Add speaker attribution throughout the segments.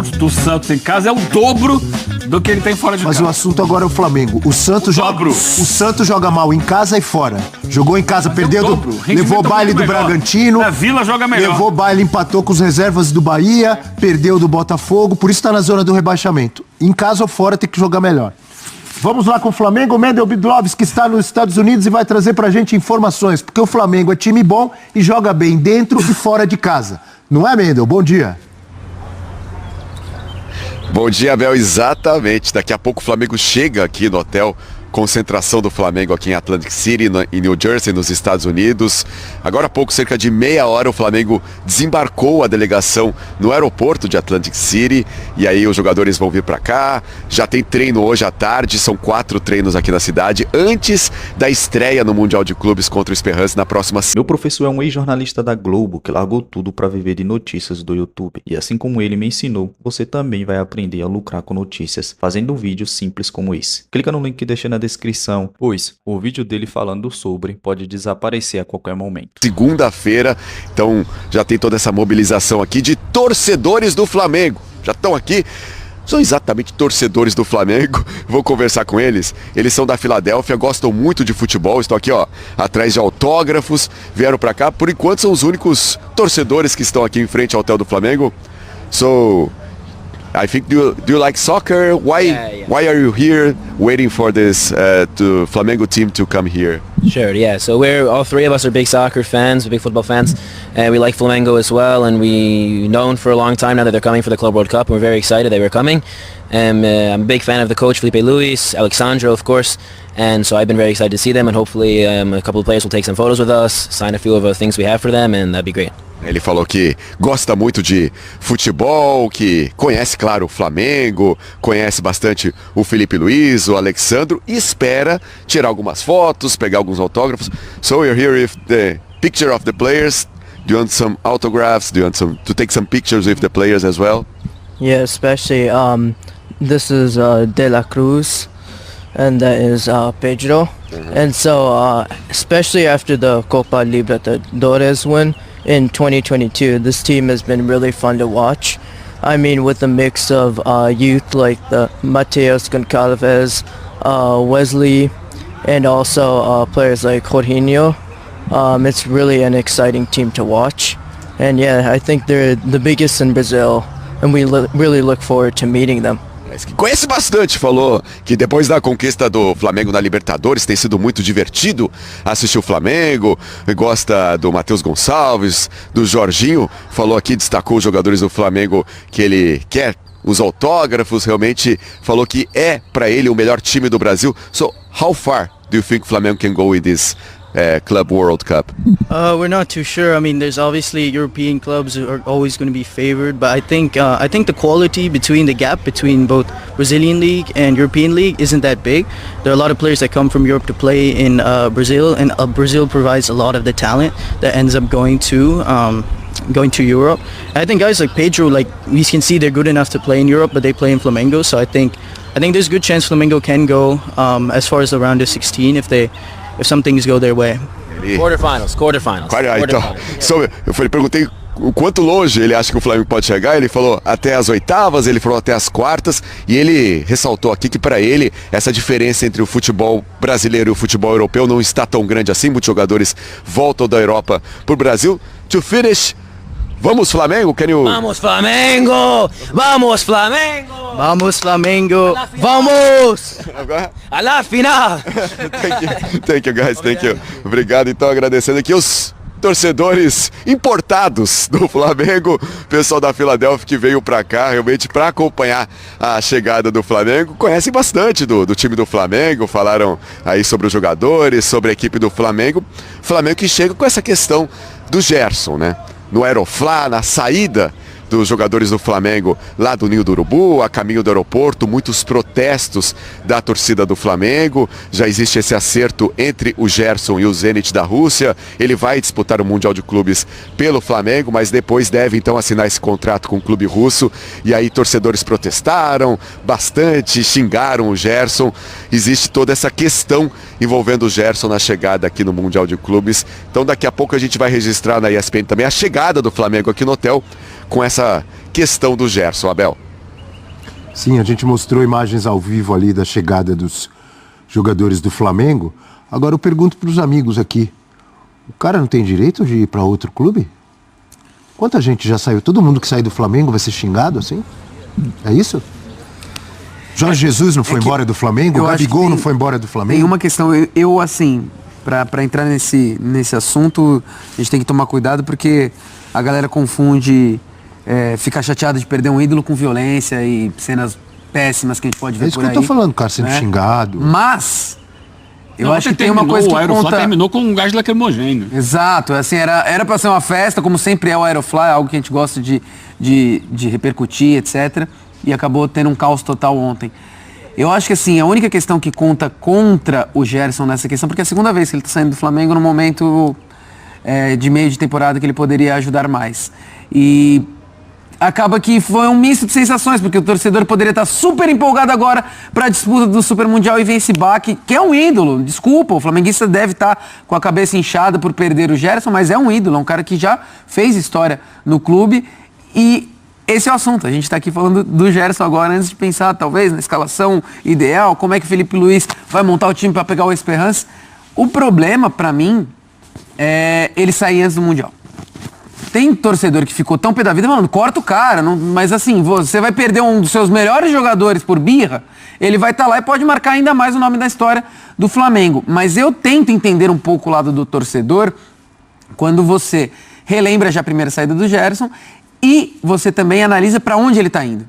Speaker 1: pontos do Santos em casa é o dobro do que ele tem fora de casa.
Speaker 2: Mas o assunto agora é o Flamengo. O Santos joga mal em casa e fora. Jogou em casa, perdeu, levou baile do Bragantino.
Speaker 1: A Vila joga melhor.
Speaker 2: Levou baile, empatou com os reservas do Bahia, perdeu do Botafogo, por isso tá na zona do rebaixamento. Em casa ou fora tem que jogar melhor. Vamos lá com o Flamengo. O Mendel Bidlovski está nos Estados Unidos e vai trazer pra gente informações, porque o Flamengo é time bom e joga bem dentro e fora de casa. Não é, Mendel? Bom dia.
Speaker 3: Bom dia, Abel. Exatamente. Daqui a pouco o Flamengo chega aqui no hotel. Concentração do Flamengo aqui em Atlantic City, em New Jersey, nos Estados Unidos. Agora há pouco, cerca de meia hora, o Flamengo desembarcou a delegação no aeroporto de Atlantic City. E aí os jogadores vão vir para cá. Já tem treino hoje à tarde, são 4 treinos aqui na cidade, antes da estreia no Mundial de Clubes contra o Esperance na próxima semana.
Speaker 4: Meu professor é um ex-jornalista da Globo que largou tudo para viver de notícias do YouTube. E assim como ele me ensinou, você também vai aprender a lucrar com notícias, fazendo um vídeo simples como esse. Clica no link que deixei na descrição, pois o vídeo dele falando sobre pode desaparecer a qualquer momento.
Speaker 3: Segunda-feira, então já tem toda essa mobilização aqui de torcedores do Flamengo. Já estão aqui, são exatamente torcedores do Flamengo. Vou conversar com eles. Eles são da Filadélfia, gostam muito de futebol. Estão aqui, ó, atrás de autógrafos. Vieram para cá. Por enquanto são os únicos torcedores que estão aqui em frente ao hotel do Flamengo. So I think do you like soccer? Why are you here waiting for this Flamengo team to come here?
Speaker 5: Sure, yeah. So we're all three of us are big soccer fans, big football fans. We like Flamengo as well, and we known for a long time now that they're coming for the Club World Cup. And we're very excited they were coming. I'm a big fan of the coach Felipe Luis, Alexandro, of course. And so I've been very excited to see them, and hopefully a couple of players will take some photos with us, sign a few of the things we have for them, and that'd be great.
Speaker 3: Ele falou que gosta muito de futebol, que conhece, claro, o Flamengo, conhece bastante o Felipe Luis, o Alexandro, e espera tirar algumas fotos, pegar alguns autógrafos. So we're here with the picture of the players. Do you want some autographs? Do you want to take some pictures with the players as well?
Speaker 6: Yeah, especially this is De La Cruz, and that is Pedro. And so especially after the Copa Libertadores win in 2022, this team has been really fun to watch. I mean, with a mix of youth like the Mateus Goncalves, Wesley, and also players like Jorginho. It's really an exciting team to watch. And yeah, I think they're the biggest in Brazil, and we really look forward to meeting them.
Speaker 3: Conhece bastante, falou que depois da conquista do Flamengo na Libertadores tem sido muito divertido assistir o Flamengo, gosta do Mateus Gonçalves, do Jorginho, falou aqui, destacou os jogadores do Flamengo que ele quer, os autógrafos, realmente falou que é para ele o melhor time do Brasil. So, how far do you think Flamengo can go with this Club World Cup?
Speaker 7: We're not too sure. I mean, there's obviously European clubs who are always going to be favored, but I think the quality between the gap between both Brazilian League and European League isn't that big. There are a lot of players that come from Europe to play in Brazil, and Brazil provides a lot of the talent that ends up going to Europe. And I think guys like Pedro, like we can see they're good enough to play in Europe, but they play in Flamengo, so I think there's a good chance Flamengo can go as far as the round of 16 if some things go their way.
Speaker 5: Quarterfinals.
Speaker 3: Então, eu perguntei o quanto longe ele acha que o Flamengo pode chegar. Ele falou até as oitavas, ele falou até as quartas, e ele ressaltou aqui que para ele essa diferença entre o futebol brasileiro e o futebol europeu não está tão grande assim. Muitos jogadores voltam da Europa para o Brasil. To finish, vamos Flamengo?
Speaker 5: Vamos Flamengo! Vamos Flamengo!
Speaker 7: Vamos Flamengo! Vamos!
Speaker 5: A la final!
Speaker 3: Thank you guys, thank you. Obrigado, então, agradecendo aqui os torcedores importados do Flamengo, pessoal da Filadélfia que veio para cá realmente para acompanhar a chegada do Flamengo. Conhecem bastante do time do Flamengo, falaram aí sobre os jogadores, sobre a equipe do Flamengo. Flamengo que chega com essa questão do Gerson, né? No Aeroflá, na saída dos jogadores do Flamengo lá do Ninho do Urubu, a caminho do aeroporto, muitos protestos da torcida do Flamengo. Já existe esse acerto entre o Gerson e o Zenit da Rússia. Ele vai disputar o Mundial de Clubes pelo Flamengo, mas depois deve então assinar esse contrato com o clube russo. E aí torcedores protestaram bastante, xingaram o Gerson. Existe toda essa questão envolvendo o Gerson na chegada aqui no Mundial de Clubes. Então daqui a pouco a gente vai registrar na ESPN também a chegada do Flamengo aqui no hotel, com essa questão do Gerson, Abel.
Speaker 2: Sim, a gente mostrou imagens ao vivo ali da chegada dos jogadores do Flamengo. Agora eu pergunto para os amigos aqui, o cara não tem direito de ir para outro clube? Quanta gente já saiu? Todo mundo que sair do Flamengo vai ser xingado assim? É isso? Jorge Jesus não foi embora do Flamengo? O Gabigol não foi embora do Flamengo?
Speaker 8: Tem uma questão, eu assim, para entrar nesse assunto, a gente tem que tomar cuidado porque a galera confunde ficar chateada de perder um ídolo com violência e cenas péssimas que a gente pode ver por aí.
Speaker 2: É isso que eu tô falando, cara, sendo xingado.
Speaker 8: Mas eu acho que tem uma coisa que
Speaker 1: o Aeroflot
Speaker 8: conta...
Speaker 1: terminou com um gás lacrimogêneo.
Speaker 8: Exato, assim, era pra ser uma festa, como sempre é o Aeroflot, é algo que a gente gosta de repercutir, etc. E acabou tendo um caos total ontem. Eu acho que assim, a única questão que conta contra o Gerson nessa questão, porque é a segunda vez que ele tá saindo do Flamengo no momento de meio de temporada que ele poderia ajudar mais. E acaba que foi um misto de sensações, porque o torcedor poderia estar super empolgado agora para a disputa do Super Mundial e vem esse baque, que é um ídolo. Desculpa, o flamenguista deve estar com a cabeça inchada por perder o Gerson, mas é um ídolo, é um cara que já fez história no clube e esse é o assunto. A gente está aqui falando do Gerson agora, antes de pensar, talvez, na escalação ideal, como é que o Felipe Luiz vai montar o time para pegar o Esperance. O problema, para mim, é ele sair antes do Mundial. Tem torcedor que ficou tão pé da vida falando, corta o cara, não, mas assim, você vai perder um dos seus melhores jogadores por birra, ele vai estar lá e pode marcar ainda mais o nome da história do Flamengo. Mas eu tento entender um pouco o lado do torcedor quando você relembra já a primeira saída do Gerson e você também analisa para onde ele está indo,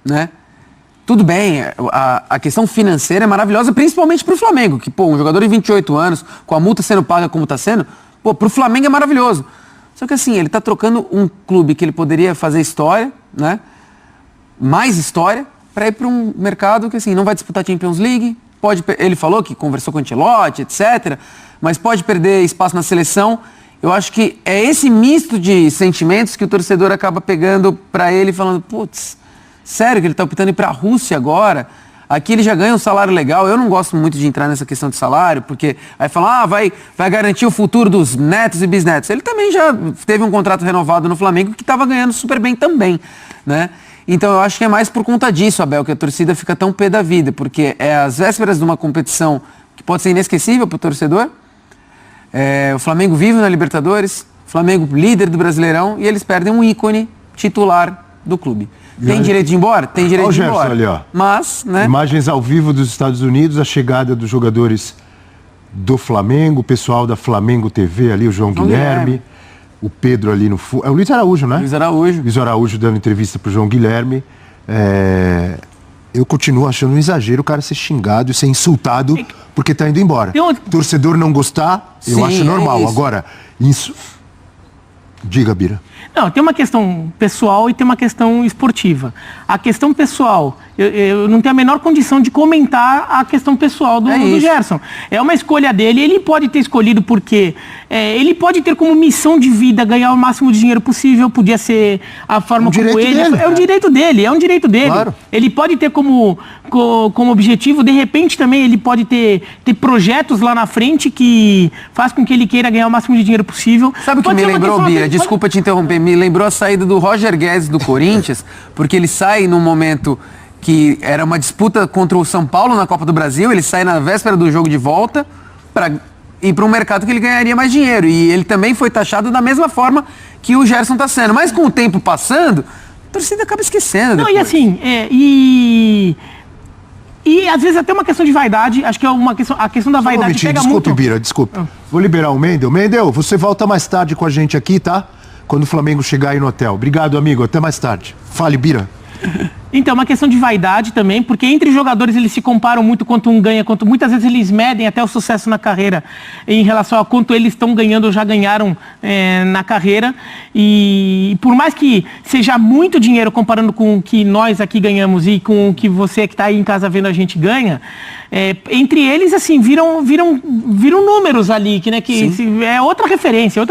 Speaker 8: né? Tudo bem, a questão financeira é maravilhosa, principalmente para o Flamengo, que, pô, um jogador de 28 anos, com a multa sendo paga como está sendo, pô, para o Flamengo é maravilhoso. Só que assim, ele está trocando um clube que ele poderia fazer história, né? Mais história, para ir para um mercado que assim, não vai disputar Champions League, ele falou que conversou com o Ancelotti, etc., mas pode perder espaço na seleção. Eu acho que é esse misto de sentimentos que o torcedor acaba pegando para ele, falando, putz, sério que ele está optando ir para a Rússia agora? Aqui ele já ganha um salário legal. Eu não gosto muito de entrar nessa questão de salário, porque aí falam, vai garantir o futuro dos netos e bisnetos. Ele também já teve um contrato renovado no Flamengo que estava ganhando super bem também, né? Então eu acho que é mais por conta disso, Abel, que a torcida fica tão pé da vida, porque é às vésperas de uma competição que pode ser inesquecível para o torcedor. O Flamengo vive na Libertadores, o Flamengo líder do Brasileirão, e eles perdem um ícone titular do clube. Tem direito de ir embora? Tem direito de ir embora.
Speaker 2: Ali, ó.
Speaker 8: Mas, né?
Speaker 2: Imagens ao vivo dos Estados Unidos, a chegada dos jogadores do Flamengo, o pessoal da Flamengo TV ali, o João Guilherme, o Pedro ali no fundo. É o Luiz Araújo, né?
Speaker 8: Luiz Araújo.
Speaker 2: Luiz Araújo dando entrevista pro João Guilherme. Eu continuo achando um exagero o cara ser xingado e ser insultado porque tá indo embora. Torcedor não gostar, eu acho normal. Agora, isso... Diga, Bira.
Speaker 9: Não, tem uma questão pessoal e tem uma questão esportiva. A questão pessoal, eu não tenho a menor condição de comentar a questão pessoal do Gerson. É uma escolha dele, ele pode ter escolhido porque ele pode ter como missão de vida ganhar o máximo de dinheiro possível, podia ser a forma como ele... É um direito dele, é um direito dele. Claro. Ele pode ter como objetivo, de repente também ele pode ter projetos lá na frente que faz com que ele queira ganhar o máximo de dinheiro possível.
Speaker 8: Sabe o que me lembrou, Bira? Desculpa te interromper, me lembrou a saída do Roger Guedes do Corinthians, porque ele sai num momento que era uma disputa contra o São Paulo na Copa do Brasil, ele sai na véspera do jogo de volta para ir para um mercado que ele ganharia mais dinheiro, e ele também foi taxado da mesma forma que o Gerson está sendo, mas com o tempo passando, a torcida acaba esquecendo depois.
Speaker 9: Não, e assim, e às vezes até uma questão de vaidade, acho que é uma questão, a questão da vaidade pega muito...
Speaker 2: Desculpe, Bira, desculpe. Vou liberar o Mendel. Mendel, você volta mais tarde com a gente aqui, tá? Quando o Flamengo chegar aí no hotel. Obrigado, amigo. Até mais tarde. Fale, Bira.
Speaker 9: Então, uma questão de vaidade também, porque entre jogadores eles se comparam muito quanto um ganha, quanto muitas vezes eles medem até o sucesso na carreira em relação a quanto eles estão ganhando ou já ganharam na carreira. E por mais que seja muito dinheiro comparando com o que nós aqui ganhamos e com o que você que está aí em casa vendo a gente ganha, entre eles, assim, viram números ali, que é outra referência,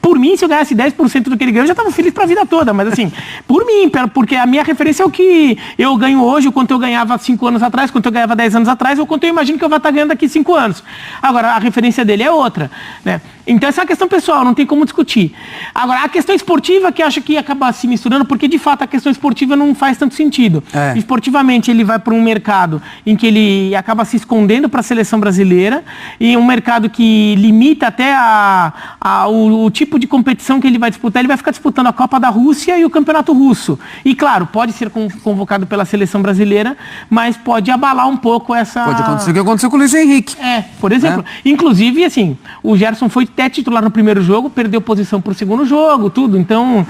Speaker 9: Por mim, se eu ganhasse 10% do que ele ganhou, eu já estava feliz para a vida toda, mas assim, por mim, porque a minha referência é o que eu ganho hoje, o quanto eu ganhava 5 anos atrás, quanto eu ganhava 10 anos atrás, ou quanto eu imagino que eu vou estar ganhando daqui 5 anos. Agora, a referência dele é outra, né? Então essa é uma questão pessoal, não tem como discutir. Agora, a questão esportiva que acho que acaba se misturando, porque de fato a questão esportiva não faz tanto sentido. Esportivamente ele vai para um mercado em que ele acaba se escondendo para a seleção brasileira, e um mercado que limita até o tipo de competição que ele vai disputar. Ele vai ficar disputando a Copa da Rússia e o Campeonato Russo. E claro, pode ser convocado pela seleção brasileira, mas pode abalar um pouco essa...
Speaker 8: Pode acontecer o que aconteceu com o Luiz Henrique.
Speaker 9: Por exemplo. Inclusive, assim, o Gerson foi até titular no primeiro jogo, perdeu posição pro segundo jogo, tudo. Então,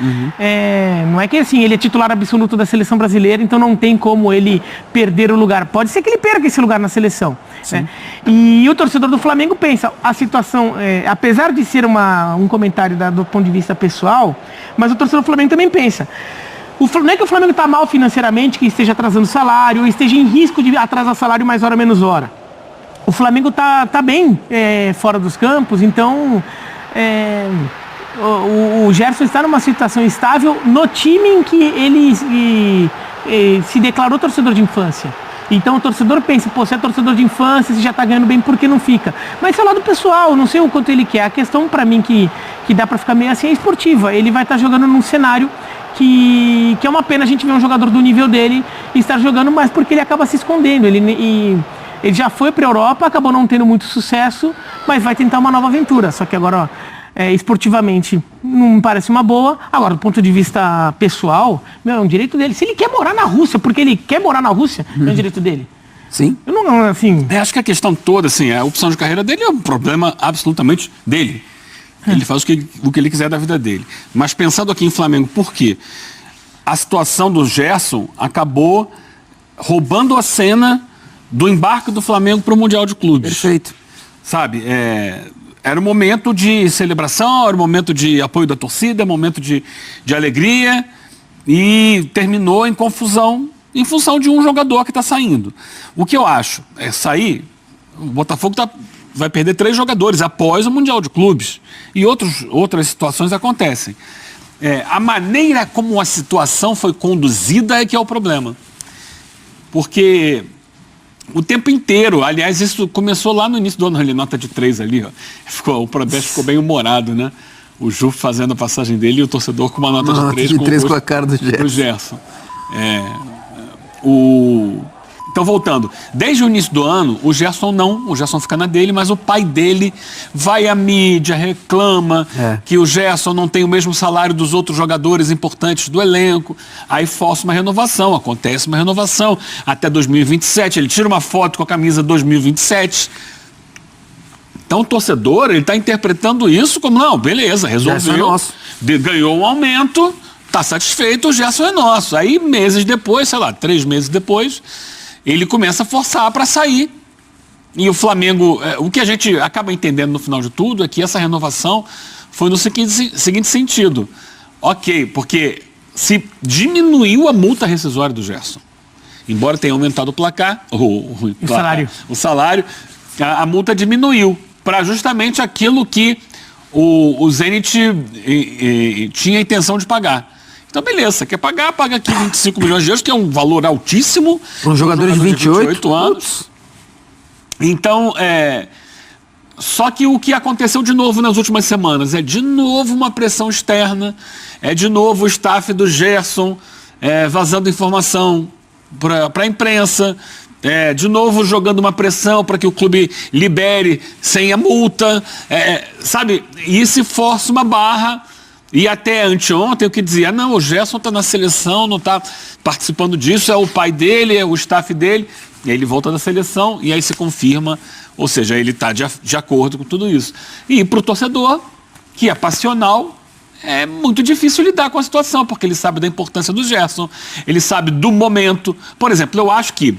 Speaker 9: não é que assim, ele é titular absoluto da seleção brasileira, então não tem como ele perder o lugar. Pode ser que ele perca esse lugar na seleção. Né? E o torcedor do Flamengo pensa, a situação, apesar de ser um comentário do ponto de vista pessoal, mas o torcedor do Flamengo também pensa. Não é que o Flamengo está mal financeiramente, que esteja atrasando salário, ou esteja em risco de atrasar salário mais hora menos hora. O Flamengo tá bem fora dos campos, então o Gerson está numa situação estável no time em que ele se declarou torcedor de infância. Então o torcedor pensa, pô, você é torcedor de infância, você já tá ganhando bem, por que não fica? Mas é o lado pessoal, não sei o quanto ele quer. A questão para mim que dá para ficar meio assim é esportiva. Ele vai estar jogando num cenário que é uma pena a gente ver um jogador do nível dele estar jogando, mas porque ele acaba se escondendo. Ele já foi para a Europa, acabou não tendo muito sucesso, mas vai tentar uma nova aventura. Só que agora, esportivamente, não me parece uma boa. Agora, do ponto de vista pessoal, é um direito dele. Se ele quer morar na Rússia, porque ele quer morar na Rússia, é um direito dele.
Speaker 8: Sim.
Speaker 9: Eu não, assim...
Speaker 1: Acho que a questão toda, assim, a opção de carreira dele é um problema absolutamente dele. Ele faz o que ele quiser da vida dele. Mas pensando aqui em Flamengo, por quê? A situação do Gerson acabou roubando a cena do embarque do Flamengo para o Mundial de Clubes.
Speaker 8: Perfeito.
Speaker 1: Sabe, era um momento de celebração, era um momento de apoio da torcida, um momento de alegria, e terminou em confusão em função de um jogador que está saindo. O que eu acho é sair, o Botafogo vai perder 3 jogadores após o Mundial de Clubes, e outras situações acontecem. A maneira como a situação foi conduzida é que é o problema. Porque o tempo inteiro, aliás, isso começou lá no início do ano, ali, nota de 3 ali, ó. O protesto ficou bem humorado, né? O Ju fazendo a passagem dele e o torcedor com uma nota de 3
Speaker 8: com a cara do
Speaker 1: Gerson. Então, voltando, desde o início do ano, o Gerson fica na dele, mas o pai dele vai à mídia, reclama que o Gerson não tem o mesmo salário dos outros jogadores importantes do elenco, aí força uma renovação, acontece uma renovação até 2027, ele tira uma foto com a camisa 2027. Então o torcedor, ele está interpretando isso como, não, beleza, resolveu, ganhou um aumento, está satisfeito, o Gerson é nosso. Aí meses depois, sei lá, 3 meses depois, ele começa a forçar para sair. E o Flamengo, o que a gente acaba entendendo no final de tudo é que essa renovação foi no seguinte sentido. Ok, porque se diminuiu a multa rescisória do Gerson, embora tenha aumentado o placar, o salário, a multa diminuiu para justamente aquilo que o Zenit tinha a intenção de pagar. Então, beleza, quer pagar, paga aqui 25 milhões de euros, que é um valor altíssimo.
Speaker 8: Para um jogador de 28
Speaker 1: anos. Então, só que o que aconteceu de novo nas últimas semanas é de novo uma pressão externa, é de novo o staff do Gerson vazando informação para a imprensa, de novo jogando uma pressão para que o clube libere sem a multa, sabe? E se força uma barra. E até anteontem o que dizia, não, o Gerson está na seleção, não está participando disso, é o pai dele, é o staff dele, e aí ele volta da seleção e aí se confirma, ou seja, ele está de acordo com tudo isso. E para o torcedor, que é passional, é muito difícil lidar com a situação, porque ele sabe da importância do Gerson, ele sabe do momento. Por exemplo, eu acho que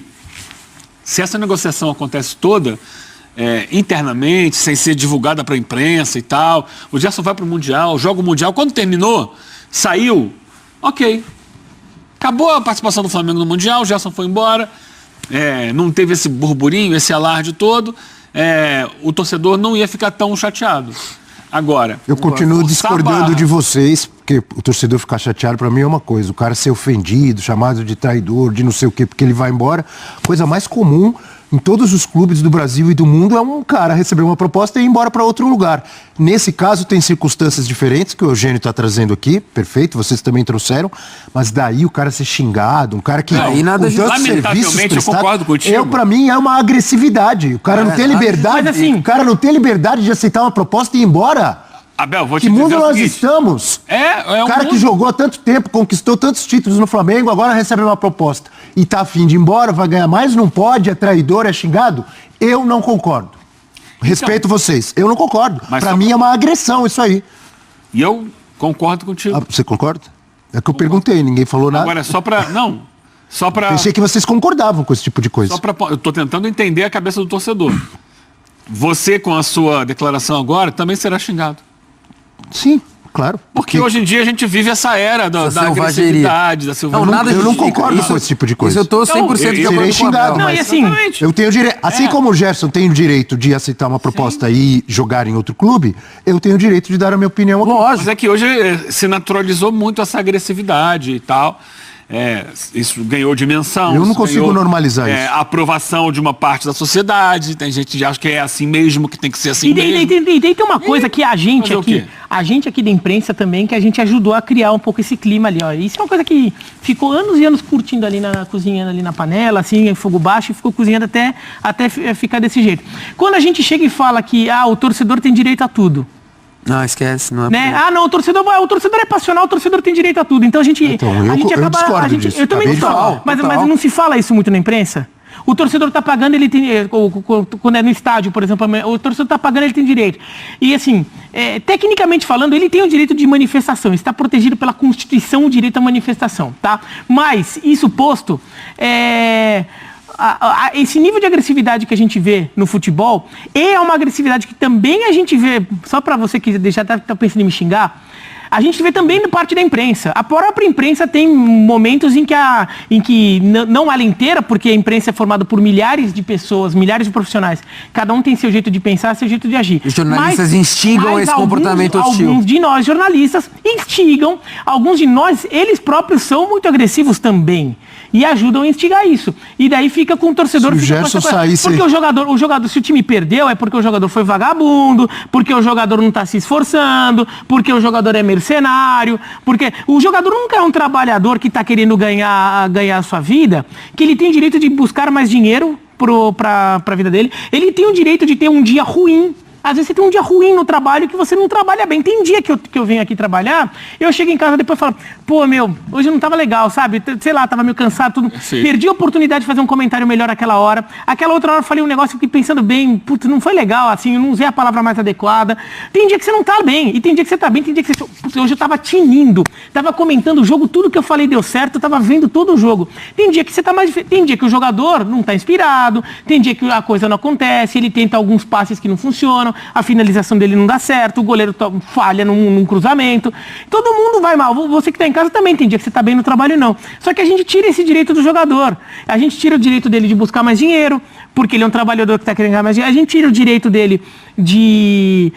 Speaker 1: se essa negociação acontece toda, internamente, sem ser divulgada para a imprensa e tal, o Gerson vai para o Mundial, joga o Mundial, quando terminou, saiu, ok, acabou a participação do Flamengo no Mundial, o Gerson foi embora, não teve esse burburinho, esse alarde todo, o torcedor não ia ficar tão chateado. Agora,
Speaker 2: eu continuo discordando de vocês, porque o torcedor ficar chateado para mim é uma coisa, o cara ser ofendido, chamado de traidor, de não sei o quê, porque ele vai embora, coisa mais comum Em todos os clubes do Brasil e do mundo é um cara receber uma proposta e ir embora para outro lugar. Nesse caso tem circunstâncias diferentes que o Eugênio está trazendo aqui, perfeito, vocês também trouxeram, mas daí o cara ser xingado, um cara que
Speaker 8: e nada
Speaker 2: com
Speaker 8: de-
Speaker 2: tantos
Speaker 1: Lamentavelmente,
Speaker 2: serviços
Speaker 1: eu concordo contigo.
Speaker 2: para mim é uma agressividade. O cara não tem liberdade,
Speaker 9: mas assim-
Speaker 2: o cara não tem liberdade de aceitar uma proposta e ir embora.
Speaker 1: Abel, vou te
Speaker 2: Que
Speaker 1: dizer
Speaker 2: mundo
Speaker 1: o
Speaker 2: nós
Speaker 1: seguinte.
Speaker 2: estamos?
Speaker 1: É
Speaker 2: O
Speaker 1: um
Speaker 2: cara que
Speaker 1: mundo-
Speaker 2: jogou há tanto tempo, conquistou tantos títulos no Flamengo, agora recebe uma proposta e tá afim de ir embora, vai ganhar mais, não pode, é traidor, é xingado. Eu não concordo. Respeito vocês. Eu não concordo.
Speaker 1: Mas
Speaker 2: Pra
Speaker 1: só-
Speaker 2: mim é uma agressão isso aí.
Speaker 1: E eu concordo contigo.
Speaker 2: Ah, você concorda? É que eu perguntei, ninguém falou nada.
Speaker 1: Agora, só pra... Não, só pra...
Speaker 2: Pensei que vocês concordavam com esse tipo de coisa.
Speaker 1: Só pra, eu tô tentando entender a cabeça do torcedor. Você, com a sua declaração agora, também será xingado.
Speaker 2: Sim, claro.
Speaker 1: Porque hoje em dia a gente vive essa era da
Speaker 8: selvageria.
Speaker 1: agressividade, da selvageria.
Speaker 8: nada
Speaker 2: eu não
Speaker 8: justifica.
Speaker 2: concordo
Speaker 8: Isso-
Speaker 2: com esse tipo de coisa.
Speaker 8: Isso eu tô 100% de
Speaker 1: eu
Speaker 8: acordo
Speaker 2: serei
Speaker 8: com o
Speaker 2: xingado,
Speaker 8: Abel.
Speaker 9: Não, e assim,
Speaker 1: Exatamente.
Speaker 2: Eu tenho direito, assim como o Gerson tem o direito de aceitar uma proposta e jogar em outro clube, eu tenho o direito de dar a minha opinião aqui.
Speaker 1: Mas
Speaker 8: Lógico.
Speaker 1: é que hoje se naturalizou muito essa agressividade e tal. Isso ganhou dimensão.
Speaker 2: Eu não
Speaker 1: isso
Speaker 2: consigo
Speaker 1: ganhou,
Speaker 2: normalizar isso.
Speaker 1: A aprovação de uma parte da sociedade. Tem gente que acha que é assim mesmo, que tem que ser assim
Speaker 9: E daí,
Speaker 1: mesmo.
Speaker 9: daí tem uma coisa que a gente
Speaker 1: fazer o
Speaker 9: aqui,
Speaker 1: quê?
Speaker 9: a gente aqui da imprensa também, que a gente ajudou a criar um pouco esse clima ali, ó. Isso é uma coisa que ficou anos e anos curtindo ali cozinhando ali na panela, assim, em fogo baixo, e ficou cozinhando até ficar desse jeito. Quando a gente chega e fala que o torcedor tem direito a tudo,
Speaker 8: Não, esquece. Não é
Speaker 9: né?
Speaker 8: por aí.
Speaker 9: Não, o torcedor é passional, o torcedor tem direito a tudo. Então a gente
Speaker 2: Então,
Speaker 9: a gente
Speaker 2: eu discordo disso.
Speaker 9: eu também
Speaker 2: Acabei de
Speaker 9: discordo,
Speaker 2: falar.
Speaker 9: mas
Speaker 8: Total.
Speaker 9: não se fala isso muito na imprensa. O torcedor tá pagando, ele tem. Quando é no estádio, por exemplo, o torcedor tá pagando, ele tem direito. E assim, tecnicamente falando, ele tem o direito de manifestação, está protegido pela Constituição o direito à manifestação, tá? Mas, isso posto, esse nível de agressividade que a gente vê no futebol é uma agressividade que também a gente vê, só para você que já tá pensando em me xingar, a gente vê também da parte da imprensa. A própria imprensa tem momentos em que não ela inteira, porque a imprensa é formada por milhares de pessoas, milhares de profissionais. Cada um tem seu jeito de pensar, seu jeito de agir.
Speaker 8: Os jornalistas instigam esse comportamento hostil.
Speaker 9: Alguns de nós, jornalistas, instigam. Alguns de nós, eles próprios são muito agressivos também. E ajudam a instigar isso. E daí fica com o torcedor...
Speaker 2: Se o
Speaker 9: fica com
Speaker 2: Gerson
Speaker 9: essa coisa.
Speaker 2: saísse-
Speaker 9: Porque o jogador, se o time perdeu, é porque o jogador foi vagabundo, porque o jogador não está se esforçando, porque o jogador é mercenário, porque o jogador nunca é um trabalhador que está querendo ganhar a sua vida, que ele tem direito de buscar mais dinheiro para a vida dele. Ele tem o direito de ter um dia ruim. Às vezes você tem um dia ruim no trabalho que você não trabalha bem. Tem dia que eu venho aqui trabalhar, eu chego em casa depois e falo, pô, hoje não tava legal, sabe? Sei lá, tava meio cansado, tudo.
Speaker 1: Sim.
Speaker 9: Perdi a oportunidade de fazer um comentário melhor aquela hora. Aquela outra hora eu falei um negócio, fiquei pensando bem, putz, não foi legal, assim, eu não usei a palavra mais adequada. Tem dia que você não tá bem, e tem dia que você tá bem, tem dia que você... Putz, hoje eu tava tinindo, tava comentando o jogo, tudo que eu falei deu certo, eu tava vendo todo o jogo. Tem dia que você tá mais... Tem dia que o jogador não tá inspirado, tem dia que a coisa não acontece, ele tenta alguns passes que não funcionam, a finalização dele não dá certo, o goleiro falha num cruzamento. Todo mundo vai mal. Você que tá em casa também tem dia que você tá bem no trabalho, não. Só que a gente tira esse direito do jogador. A gente tira o direito dele de buscar mais dinheiro, porque ele é um trabalhador que tá querendo ganhar mais dinheiro. A gente tira o direito dele de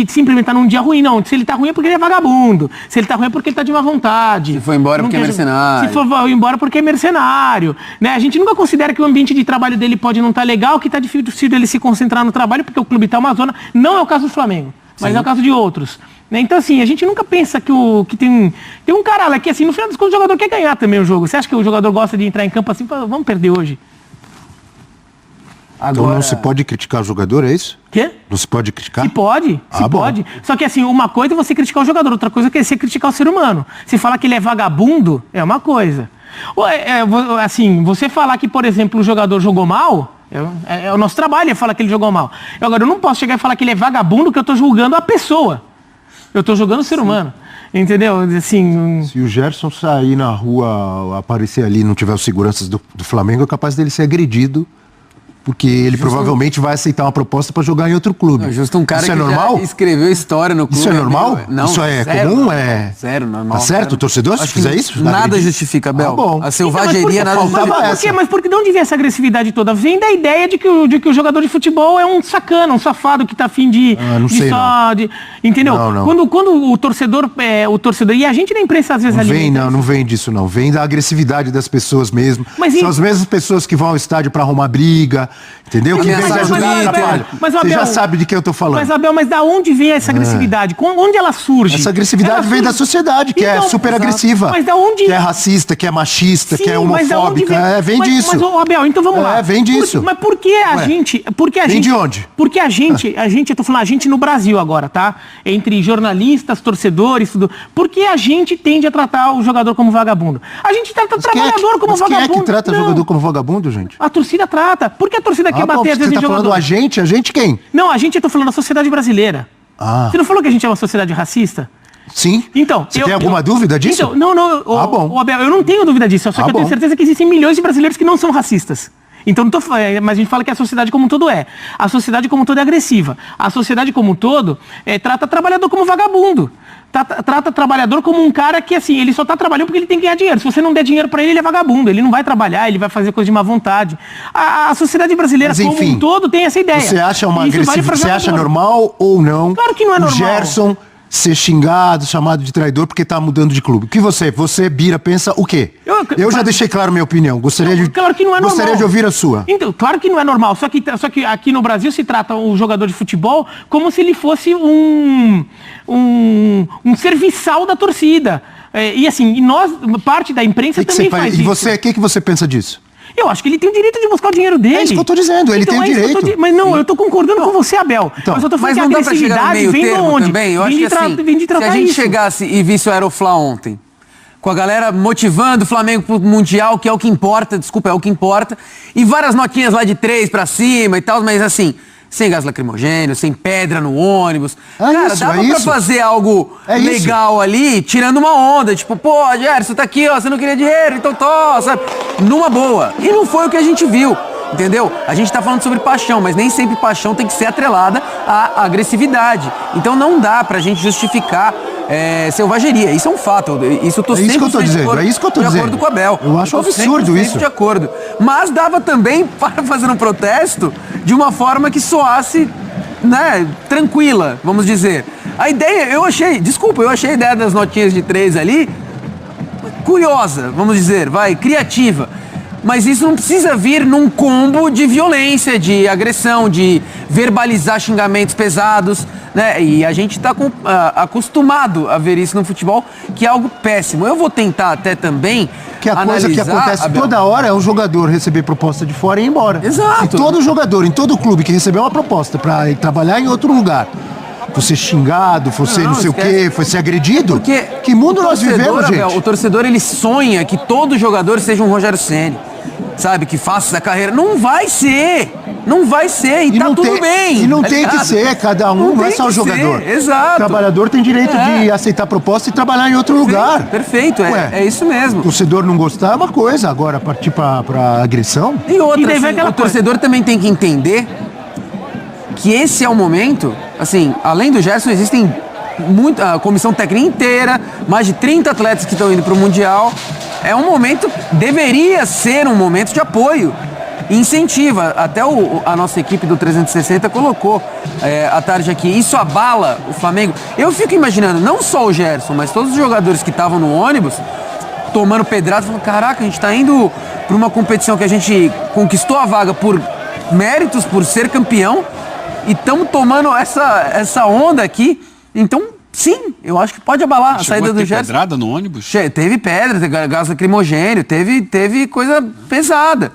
Speaker 9: simplesmente estar num dia ruim. Não, se ele tá ruim é porque ele é vagabundo. Se ele tá ruim é porque ele tá de má vontade.
Speaker 8: Se foi embora
Speaker 9: Não
Speaker 8: porque é
Speaker 9: quer-
Speaker 8: mercenário.
Speaker 9: Se for embora porque é mercenário. Né? A gente nunca considera que o ambiente de trabalho dele pode não estar legal, que tá difícil dele se concentrar no trabalho, porque o clube tá uma zona. Não é o caso do Flamengo, mas é o caso de outros. Né? Então, assim, a gente nunca pensa que tem um cara lá que, assim, no final das contas, o jogador quer ganhar também o jogo. Você acha que o jogador gosta de entrar em campo assim, e falar, vamos perder hoje?
Speaker 2: Então não se pode criticar o jogador, é isso?
Speaker 9: Quê?
Speaker 2: Não se pode criticar?
Speaker 9: Se pode, se
Speaker 2: bom.
Speaker 9: pode. Só que assim, uma coisa é você criticar o jogador, outra coisa é você criticar o ser humano. Se falar que ele é vagabundo, é uma coisa. Assim, você falar que, por exemplo, o jogador jogou mal, é o nosso trabalho é falar que ele jogou mal. Agora, eu não posso chegar e falar que ele é vagabundo, que eu estou julgando a pessoa. Eu estou julgando o ser humano. Entendeu? Assim,
Speaker 2: Se o Gerson sair na rua, aparecer ali e não tiver os seguranças do Flamengo, é capaz dele ser agredido Porque ele provavelmente vai aceitar uma proposta para jogar em outro clube.
Speaker 8: Não, justo um cara
Speaker 2: Isso
Speaker 8: que
Speaker 2: é normal?
Speaker 8: já escreveu história no clube.
Speaker 2: Isso é normal?
Speaker 8: Não,
Speaker 2: isso é
Speaker 8: zero,
Speaker 2: comum?
Speaker 8: Zero, normal.
Speaker 2: Tá certo o torcedor se
Speaker 8: Acho
Speaker 2: fizer
Speaker 8: que
Speaker 2: isso?
Speaker 8: Nada justifica, Abel.
Speaker 2: bom.
Speaker 8: A selvageria nada
Speaker 2: faltava
Speaker 8: justifica.
Speaker 2: essa.
Speaker 9: Mas por que de onde vem essa agressividade toda? Vem da ideia de que o jogador de futebol é um sacana, um safado que tá afim de...
Speaker 2: não sei,
Speaker 9: entendeu?
Speaker 2: Não.
Speaker 9: Quando o torcedor... E a gente na imprensa às vezes
Speaker 2: Não vem disso não. Vem da agressividade das pessoas mesmo.
Speaker 9: Mas
Speaker 2: São as mesmas pessoas que vão ao estádio para arrumar briga, entendeu? Que vem de ajudar,
Speaker 9: Mas,
Speaker 2: Você
Speaker 9: Abel,
Speaker 2: já sabe de quem eu tô falando.
Speaker 9: Mas, Abel, da onde vem essa agressividade? Onde ela surge?
Speaker 2: Essa agressividade vem da sociedade, que é super agressiva.
Speaker 9: Mas da onde...
Speaker 2: Que é racista, que é machista, que é
Speaker 9: mas da onde
Speaker 2: homofóbica. Vem disso.
Speaker 9: Mas, Abel, então vamos lá.
Speaker 2: Vem disso.
Speaker 9: Mas por que a gente...
Speaker 2: Vem de onde?
Speaker 9: Porque a gente, eu tô falando a gente no Brasil agora, tá? Entre jornalistas, torcedores, tudo. Por que a gente tende a tratar o jogador como vagabundo? A gente trata o trabalhador como vagabundo.
Speaker 2: Quem é que trata o jogador como vagabundo, gente?
Speaker 9: A torcida trata. Por que a torcida quer bater às vezes
Speaker 2: em
Speaker 9: jogador?
Speaker 2: Você tá falando a gente? A gente quem?
Speaker 9: Não, eu tô falando a sociedade brasileira. Você não falou que a gente é uma sociedade racista?
Speaker 2: Sim.
Speaker 9: Então,
Speaker 2: você tem alguma dúvida disso?
Speaker 9: Então, não.
Speaker 2: Bom.
Speaker 9: Abel, eu não tenho dúvida disso. Só que eu tenho certeza que existem milhões de brasileiros que não são racistas. Então, mas a gente fala que a sociedade como um todo é. A sociedade como um todo é agressiva. A sociedade como um todo trata trabalhador como vagabundo. Trata trabalhador como um cara que, assim, ele só tá trabalhando porque ele tem que ganhar dinheiro. Se você não der dinheiro pra ele, ele é vagabundo. Ele não vai trabalhar, ele vai fazer coisa de má vontade. A sociedade brasileira como um todo tem essa ideia.
Speaker 2: Você acha você acha normal ou não?
Speaker 9: Claro que não é normal.
Speaker 2: O Gerson ser xingado, chamado de traidor porque tá mudando de clube. O que você, Bira, pensa o quê? Eu já deixei claro minha opinião.
Speaker 9: Claro que não é normal.
Speaker 2: Gostaria de ouvir a sua.
Speaker 9: Então, claro que não é normal. Só que aqui no Brasil se trata o jogador de futebol como se ele fosse um serviçal da torcida. E assim, nós, parte da imprensa também faz isso.
Speaker 2: E você, o que você pensa disso?
Speaker 9: Eu acho que ele tem o direito de buscar o dinheiro dele.
Speaker 2: É isso que eu tô dizendo, ele tem o direito.
Speaker 9: Mas não, eu tô concordando com você, Abel.
Speaker 2: Então,
Speaker 9: mas eu tô falando que a
Speaker 8: não dá pra chegar no
Speaker 9: agressividade
Speaker 8: meio
Speaker 9: vem de
Speaker 8: termo
Speaker 9: onde?
Speaker 8: também? Eu acho que assim,
Speaker 9: vem de tratar
Speaker 8: se a gente
Speaker 9: isso.
Speaker 8: chegasse e visse o Aeroflá ontem, com a galera motivando o Flamengo pro Mundial, que é o que importa, desculpa, é o que importa, e várias notinhas lá de 3 pra cima e tal, mas assim, sem gás lacrimogêneo, sem pedra no ônibus. Cara, dava pra fazer algo legal ali, tirando uma onda, tipo, pô, Gerson, tá aqui, ó, você não queria dinheiro, então tô, sabe? Numa boa. E não foi o que a gente viu. Entendeu? A gente tá falando sobre paixão, mas nem sempre paixão tem que ser atrelada à agressividade. Então não dá pra gente justificar selvageria. Isso é um fato. Isso eu tô sempre de acordo com o Abel.
Speaker 2: Eu acho absurdo isso.
Speaker 8: De acordo. Mas dava também para fazer um protesto de uma forma que soasse, né, tranquila, vamos dizer. A ideia, eu achei a ideia das notinhas de 3 ali curiosa, vamos dizer, criativa. Mas isso não precisa vir num combo de violência, de agressão, de verbalizar xingamentos pesados, né? E a gente está acostumado a ver isso no futebol, que é algo péssimo. Eu vou tentar até também
Speaker 2: que a
Speaker 8: analisar,
Speaker 2: coisa que acontece
Speaker 8: Abel,
Speaker 2: toda hora é um jogador receber proposta de fora e ir embora.
Speaker 8: Exato.
Speaker 2: E todo jogador, em todo clube que recebeu uma proposta para trabalhar em outro lugar, fosse xingado, fosse não sei o quê, fosse agredido.
Speaker 8: Porque
Speaker 2: que mundo nós vivemos,
Speaker 8: Abel,
Speaker 2: gente?
Speaker 8: o torcedor, ele sonha que todo jogador seja um Rogério Ceni. Sabe, que faça essa carreira. Não vai ser. E tá tudo bem.
Speaker 2: E não tem que ser, cada um, não é só o jogador.
Speaker 8: Exato.
Speaker 2: O trabalhador tem direito de aceitar proposta e trabalhar em outro lugar.
Speaker 8: Perfeito, é isso mesmo.
Speaker 2: O torcedor não gostar é uma coisa, agora partir pra agressão.
Speaker 8: E outra, o torcedor também tem que entender que esse é o momento, assim, além do Gerson, existem a comissão técnica inteira, mais de 30 atletas que estão indo pro Mundial. É um momento, deveria ser um momento de apoio e incentiva. Até a nossa equipe do 360 colocou à tarde aqui. Isso abala o Flamengo. Eu fico imaginando, não só o Gerson, mas todos os jogadores que estavam no ônibus, tomando pedradas, falando, caraca, a gente tá indo para uma competição que a gente conquistou a vaga por méritos, por ser campeão, e estamos tomando essa onda aqui. Então, sim, eu acho que pode abalar a saída do Gerson.
Speaker 1: Teve pedrada no ônibus?
Speaker 8: Teve pedra, teve gás lacrimogênio, teve coisa pesada,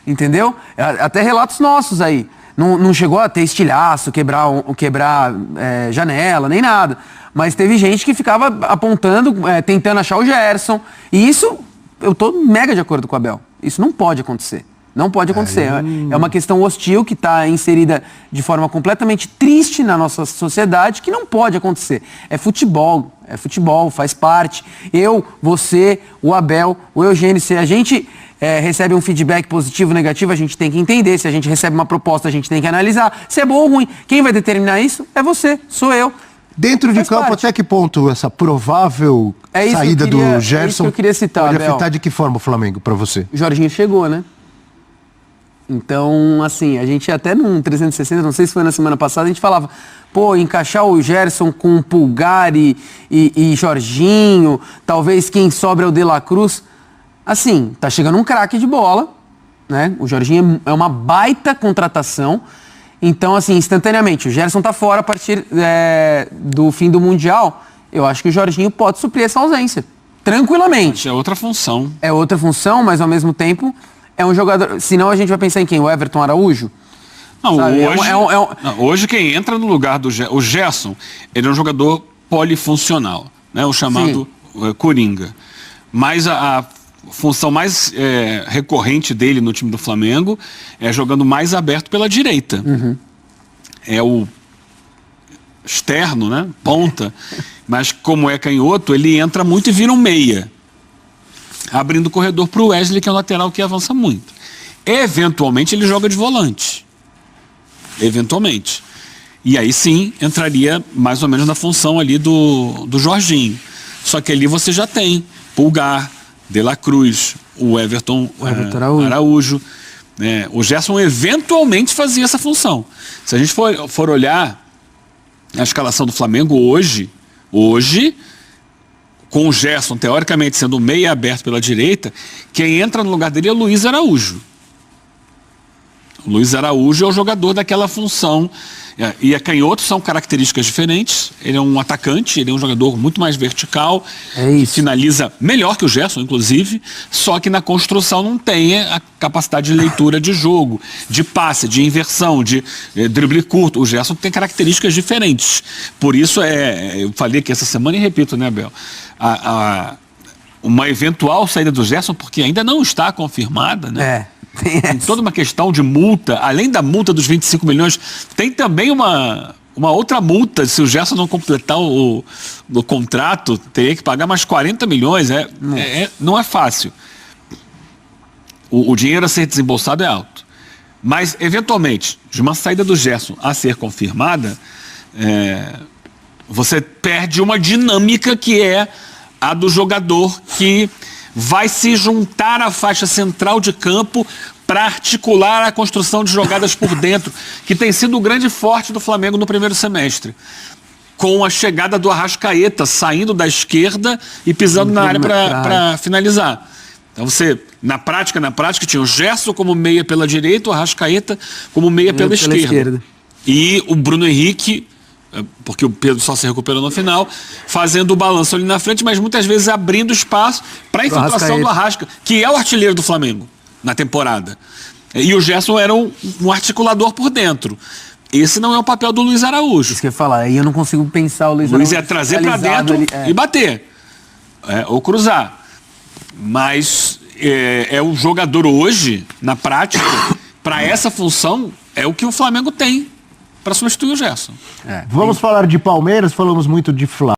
Speaker 8: entendeu? Até relatos nossos aí. Não chegou a ter estilhaço, quebrar janela, nem nada. Mas teve gente que ficava apontando, tentando achar o Gerson. E isso, eu tô mega de acordo com o Abel. Isso não pode acontecer. Não pode acontecer. É uma questão hostil que está inserida de forma completamente triste na nossa sociedade, que não pode acontecer. É futebol, faz parte. Eu, você, o Abel, o Eugênio, se a gente recebe um feedback positivo ou negativo, a gente tem que entender. Se a gente recebe uma proposta, a gente tem que analisar. Se é bom ou ruim. Quem vai determinar isso é você, sou eu.
Speaker 2: Dentro de
Speaker 8: Faz
Speaker 2: campo,
Speaker 8: parte.
Speaker 2: até que ponto essa provável saída do Gerson
Speaker 8: é isso que eu queria citar,
Speaker 2: pode
Speaker 8: Abel.
Speaker 2: afetar de que forma o Flamengo para você?
Speaker 8: O Jorginho chegou, né? Então, assim, a gente até num 360, não sei se foi na semana passada, a gente falava, pô, encaixar o Gerson com o Pulgar e Jorginho, talvez quem sobra é o De La Cruz. Assim, tá chegando um craque de bola, né? O Jorginho é uma baita contratação. Então, assim, instantaneamente, o Gerson tá fora a partir do fim do Mundial. Eu acho que o Jorginho pode suprir essa ausência, tranquilamente.
Speaker 1: É outra função.
Speaker 8: É outra função, mas ao mesmo tempo é um jogador... Senão a gente vai pensar em quem? O Everton Araújo?
Speaker 1: Não,
Speaker 8: Sabe?
Speaker 1: não, hoje quem entra no lugar do o Gerson, ele é um jogador polifuncional, né? O chamado Coringa. Mas a função mais recorrente dele no time do Flamengo é jogando mais aberto pela direita. É o externo, né? Ponta. Mas como é canhoto, ele entra muito e vira um meia, abrindo o corredor para o Wesley, que é um lateral que avança muito. Eventualmente ele joga de volante. Eventualmente. E aí sim entraria mais ou menos na função ali do Jorginho. Só que ali você já tem Pulgar, De La Cruz, o Everton Araújo. O Gerson eventualmente fazia essa função. Se a gente for olhar a escalação do Flamengo hoje, com o Gerson teoricamente sendo meia aberto pela direita, quem entra no lugar dele é o Luiz Araújo. O Luiz Araújo é o jogador daquela função. E a canhoto são características diferentes. Ele é um atacante, ele é um jogador muito mais vertical, que finaliza melhor que o Gerson, inclusive, só que na construção não tem a capacidade de leitura de jogo, de passe, de inversão, de drible curto. O Gerson tem características diferentes. Por isso, eu falei aqui essa semana e repito, né, Abel? Uma eventual saída do Gerson, porque ainda não está confirmada, né? Tem toda uma questão de multa, além da multa dos 25 milhões, tem também uma outra multa. Se o Gerson não completar o contrato, teria que pagar mais 40 milhões. Não é fácil. O dinheiro a ser desembolsado é alto. Mas, eventualmente, de uma saída do Gerson a ser confirmada, você perde uma dinâmica que é a do jogador que vai se juntar à faixa central de campo para articular a construção de jogadas por dentro, que tem sido o grande forte do Flamengo no primeiro semestre. Com a chegada do Arrascaeta saindo da esquerda e pisando na área para finalizar. Então você, na prática, tinha o Gerson como meia pela direita, o Arrascaeta como meia pela esquerda. E o Bruno Henrique, porque o Pedro só se recuperou no final, fazendo o balanço ali na frente, mas muitas vezes abrindo espaço para a infiltração do Arrasca, que é o artilheiro do Flamengo na temporada. E o Gerson era um articulador por dentro. Esse não é o papel do Luiz Araújo.
Speaker 8: Isso que eu ia falar, aí eu não consigo pensar o Luiz Araújo.
Speaker 1: É trazer para dentro e bater, ou cruzar. Mas o jogador hoje, na prática, para essa função, é o que o Flamengo tem para substituir o Gerson.
Speaker 2: Vamos falar de Palmeiras, falamos muito de Flamengo.